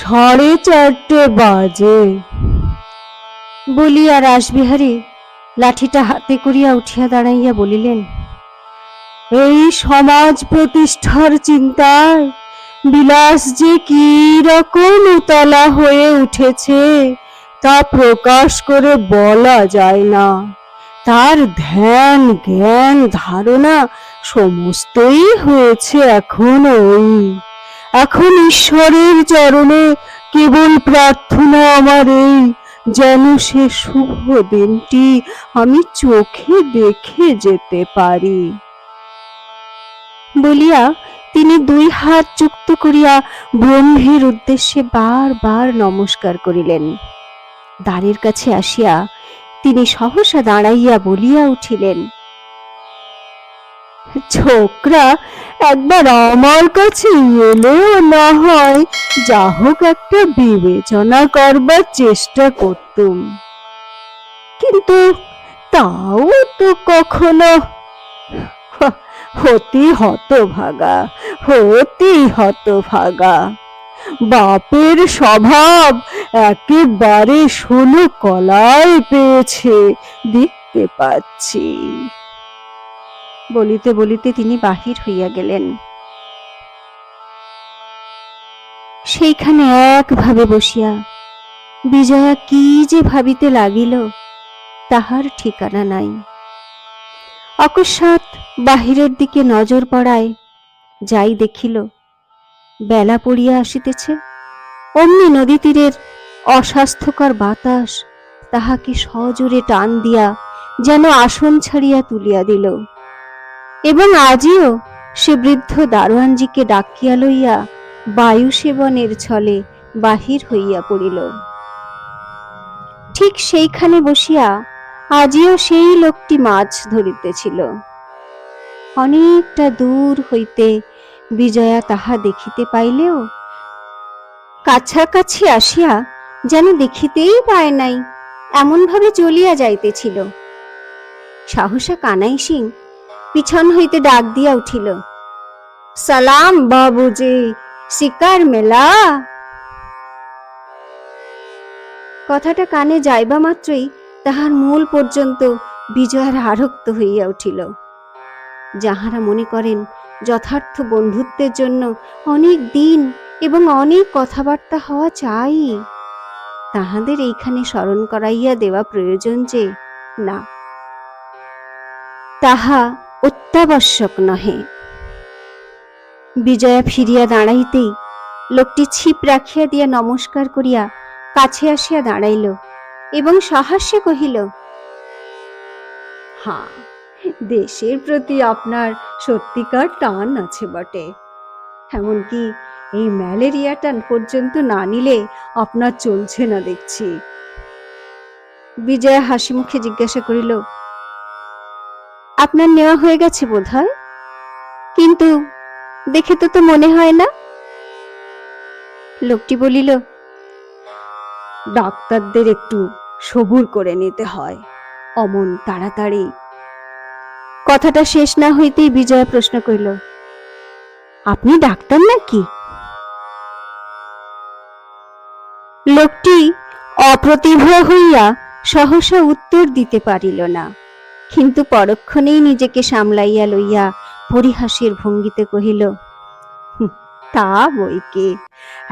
4:30 বাজে। বলিয়া রাসবিহারী লাঠিটা হাতে করিয়া উঠিয়া দাঁড়াইয়া বলিলেন, এই সমাজ প্রতিষ্ঠার চিন্তায় বিলাস যে কি রকম উতলা হয়ে উঠেছে তা প্রকাশ করে বলা যায় না। তার ধ্যান জ্ঞান ধারণা সমস্তই হয়েছে এখন এখন ঈশ্বরের চরণে কেবল প্রার্থনা আমার এই, যেন সে শুভ দিনটি আমি চোখে দেখে যেতে পারি। বলিয়া তিনি 2 হাত যুক্ত করিয়া ব্রহ্মের উদ্দেশ্যে বারবার নমস্কার করিলেন। দ্বারের কাছে আসিয়া তিনি সহসা দাঁড়াইয়া বলিয়া উঠিলেন, ছোকরা একবার আমার কাছে এলেও না হয় যা হোক একটা বিবেচনা করবার চেষ্টা করতুম, কিন্তু তাও তো কখনো। হতি হতভাগা, বাপের স্বভাব একেবারে 16 কলায় পেয়েছে দেখতে পাচ্ছি। বলিতে বলিতে তিনি বাহির হইয়া গেলেন। সেইখানে একভাবে বসিয়া বিজয়া কি যে ভাবিতে লাগিল তাহার ঠিকানা নাই। অকস্মাৎ বাহিরের দিকে নজর পড়ায় যাই দেখিল, বেলা পড়িয়া আসিতেছে। অমনি নদী তীরের অস্বাস্থ্যকর বাতাস তাহাকে সজোরে টান দিয়া যেন আসন ছাড়িয়া তুলিয়া দিল, এবং আজিও সে বৃদ্ধ দারোয়ানজিকে ডাকিয়া লইয়া বায়ু সেবনের ছলে বাহির হইয়া পড়িল। ঠিক সেইখানে বসিয়া আজিও সেই লোকটি মাছ ধরিতেছিল। অনেকটা দূর হইতে বিজয়া তাহা দেখিতে পাইলেও কাছাকাছি আসিয়া যেন দেখিতেই পায় নাই, এমন ভাবে চলিয়া যাইতেছিল। সাহসা কানাই সিং পিছন হইতে ডাক দিয়া উঠিল, সালাম বাবুজি, শিকার মেলা। কথাটা কানে যাইবা মাত্রই তাহার মূল পর্যন্ত বিজয়ার আরক্ত হইয়া উঠিল। যাহারা মনে করেন যথার্থ বন্ধুত্বের জন্য অনেক দিন এবং অনেক কথাবার্তা হওয়া চাই, তাহাদের এইখানে স্মরণ করাইয়া দেওয়া প্রয়োজন যে না, তাহা অত্যাবশ্যক নহে। বিজয়া ফিরিয়া দাঁড়াইতেই লোকটি ছিপ রাখিয়া দিয়া নমস্কার করিয়া কাছে আসিয়া দাঁড়াইল এবং সহাস্যে কহিল, হ্যাঁ, দেশের প্রতি আপনার সত্যিকার টান আছে বটে। এমনকি এই ম্যালেরিয়াটা পর্যন্ত না নিলে আপনার চলছে না দেখছি। বিজয়া হাসি মুখে জিজ্ঞাসা করিল, আপনার নেওয়া হয়ে গেছে বোধ হয়, কিন্তু দেখে তো মনে হয় না। লোকটি বলিল, ডাক্তারদের একটু সবুর করে নিতে হয়, অমন তাড়াতাড়ি। কথাটা শেষ না হইতেই বিজয়া প্রশ্ন করিল, আপনি ডাক্তার নাকি? লোকটি অপ্রতিভ হইয়া সহসা উত্তর দিতে পারিল না, কিন্তু পরক্ষণেই নিজেকে সামলাইয়া লইয়া পরিহাসের ভঙ্গিতে কহিল, তা বইকে,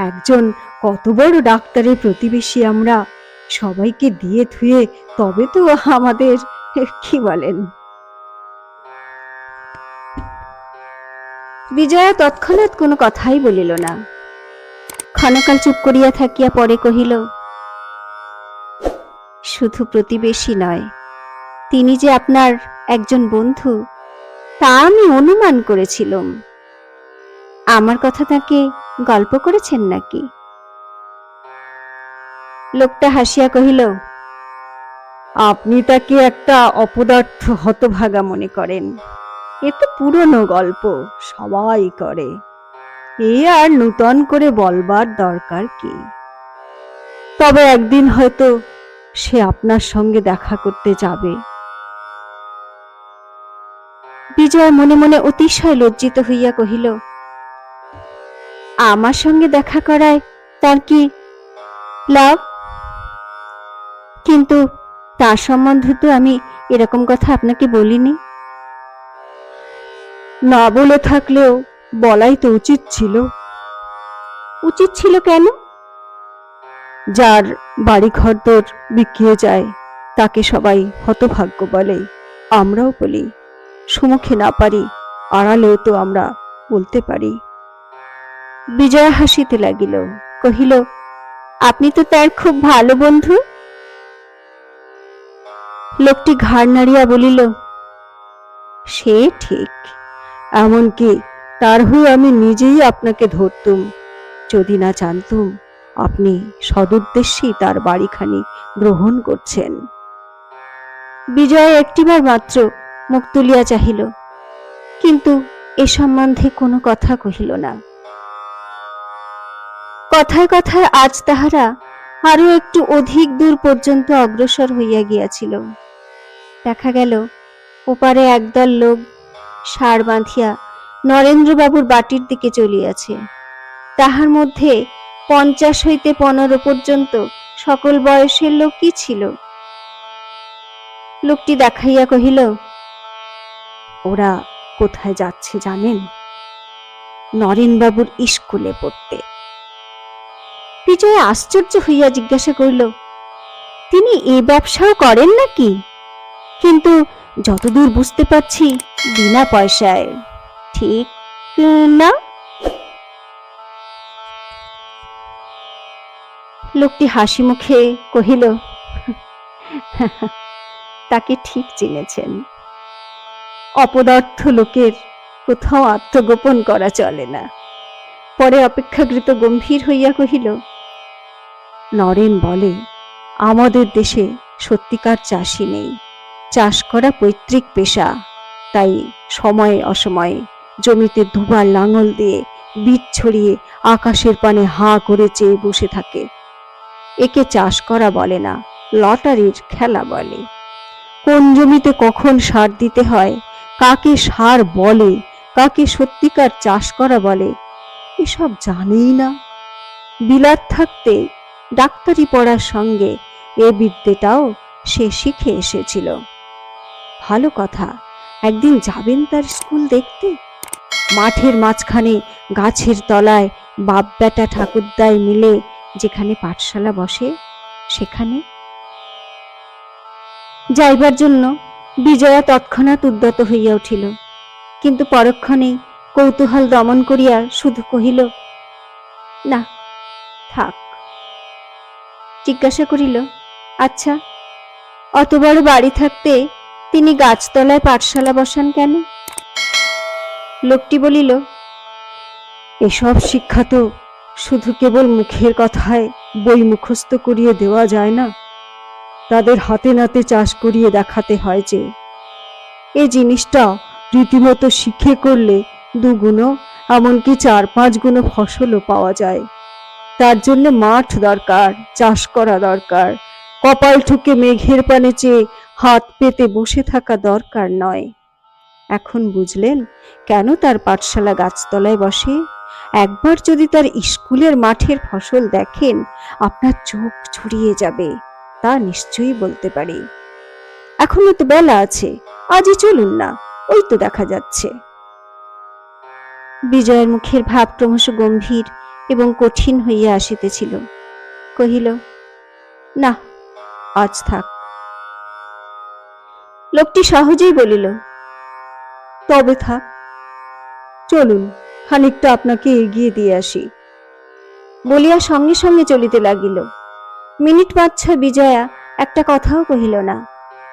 একজন কত বড় ডাক্তারের প্রতিবেশী আমরা, সবাইকে দিয়ে থুয়ে তবে তো আমাদের, কি বলেন? বিজয়া তৎক্ষণাৎ কোনো কথাই বলিল না। ক্ষণকাল চুপ করিয়া থাকিয়া পরে কহিল, শুধু প্রতিবেশী নয়, তিনি যে আপনার একজন বন্ধু তা আমি অনুমান করেছিলাম। আমার কথা তাকে গল্প করেছেন নাকি? লোকটা হাসিয়া কহিল, আপনি তাকে একটা অপদার্থ হতভাগা মনে করেন, এ তো পুরনো গল্প, সবাই করে, এ আর নূতন করে বলবার দরকার কি? তবে একদিন হয়তো সে আপনার সঙ্গে দেখা করতে যাবে। বিজয়া মনে মনে অতিশয় লজ্জিত হইয়া কহিল, আমার সঙ্গে দেখা করায় তার কি লাভ? কিন্তু তার সম্বন্ধে তো আমি এরকম কথা আপনাকে বলিনি। না বলে থাকলেও বলাই তো উচিত ছিল। উচিত ছিল কেন? যার বাড়ি ঘরদোর বিকিয়ে যায় তাকে সবাই হতভাগ্য বলে, আমরাও বলি। সুমুখে না পারি, আড়ালেও তো আমরা বলতে পারি। বিজয়া হাসিতে লাগিল, কহিল, আপনি তো তার খুব ভালো বন্ধু। লোকটি ঘাড় নাড়িয়া বলিল, সে ঠিক, এমনকি তার হয়ে আমি নিজেই আপনাকে ধরতুম, যদি না জানতুম আপনি সদুদ্দেশ্যেই তার বাড়িখানি গ্রহণ করছেন। বিজয়া একটিবার মাত্র মুখ তুলিয়া চাহিল, কিন্তু এ সম্বন্ধে কোনো কথা কহিল না। কথায় কথায় আজ তাহারা আরো একটু অধিক দূর পর্যন্ত অগ্রসর হইয়া গিয়াছিল। দেখা গেল ওপারে একদল লোক ষাঁড় বাঁধিয়া নরেন্দ্রবাবুর বাটির দিকে চলিয়াছে। তাহার মধ্যে 50 হইতে 15 পর্যন্ত সকল বয়সের লোকই ছিল। লোকটি দেখাইয়া কহিল, ওরা কোথায় যাচ্ছে জানেন? নরেনবাবুর স্কুলে পড়তে। বিজয়া আশ্চর্য হইয়া জিজ্ঞাসা করিল, তিনি এই ব্যবসাও করেন নাকি? কিন্তু যতদূর বুঝতে পারছি বিনা পয়সায়, ঠিক না? লোকটি হাসি মুখে কহিল, তাকে ঠিক চিনেছেন। অপদার্থ লোকের কোথাও আত্মগোপন করা চলে না। পরে অপেক্ষাকৃত গম্ভীর হইয়া কহিল, নরেন বলে, আমাদের দেশে সত্যিকার চাষি নেই, চাষ করা পৈতৃক পেশা। তাই সময়ে অসময়ে জমিতে দুবার লাঙল দিয়ে বীজ ছড়িয়ে আকাশের পানে হাঁ করে চেয়ে বসে থাকে। একে চাষ করা বলে না, লটারির খেলা বলে। কোন জমিতে কখন সার দিতে হয়, কাকে সার বলে, কাকে সত্যিকার চাষ করা বলে, এসব জানেই না। বিলাত থাকতে ডাক্তারি পড়ার সঙ্গে এ বিদ্যেটাও সে শিখে এসেছিল। ভালো কথা, একদিন যাবেন তার স্কুল দেখতে। মাঠের মাঝখানে গাছের তলায় বাপ বেটা ঠাকুরদায় মিলে যেখানে পাঠশালা বসে, সেখানে। যাইবার জন্য বিজয়া তৎক্ষণাৎ উদ্যত হইয়া উঠিল, কিন্তু পরক্ষণেই কৌতূহল দমন করিয়া শুধু কহিল, না, থাক। জিজ্ঞাসা করিল, আচ্ছা, অত বড় বাড়ি থাকতে তিনি গাছতলায় পাঠশালা বসান কেন? লোকটি বলিল, এসব শিক্ষা তো শুধু কেবল মুখের কথায় বই মুখস্থ করিয়ে দেওয়া যায় না, তাদের হাতে নাতে চাষ করিয়ে দেখাতে হয় যে। এই জিনিসটা রীতিমতো শিখে করলে 2 গুণ, এমনকি 4-5 গুণ ফসলও পাওয়া যায়। তার জন্য মাঠ দরকার, চাষ করা দরকার, কপাল ঠুকে মেঘের পানে চেয়ে হাত পেতে বসে থাকা দরকার নয়। এখন বুঝলেন কেন তার পাঠশালা গাছতলায় বসে? একবার যদি তার স্কুলের মাঠের ফসল দেখেন, আপনার চোখ জুড়িয়ে যাবে, তা নিশ্চয়ই বলতে পারি। এখনো তো বেলা আছে, আজই চলুন না, ওই তো দেখা যাচ্ছে। বিজয়ের মুখের ভাব ক্রমশ গম্ভীর এবং কঠিন হইয়া আসিতেছিল। কহিল, না, আজ থাক। লোকটি সহজেই বলিল, তবে থাক, চলুন খানিকটা আপনাকে এগিয়ে দিয়ে আসি। বলিয়া সঙ্গে সঙ্গে চলিতে লাগিল। মিনিট 5-6 বিজয়া একটা কথাও কহিল না।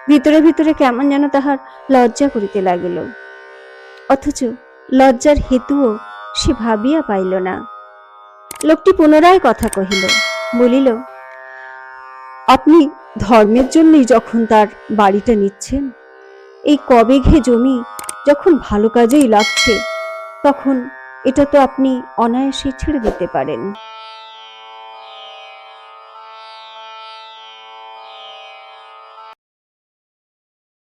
ভিতরে ভিতরে কেমন যেন তাহার লজ্জা করিতে লাগিল, অথচ লজ্জার হেতুও সে ভাবিয়া পাইল না। লোকটি পুনরায় কথা কহিল, বলিল, আপনি ধর্মের জন্যই যখন তার বাড়িটা নিচ্ছেন, এই কবেঘে জমি যখন ভালো কাজেই লাগছে, তখন এটা তো আপনি অনায়াসে ছেড়ে দিতে পারেন।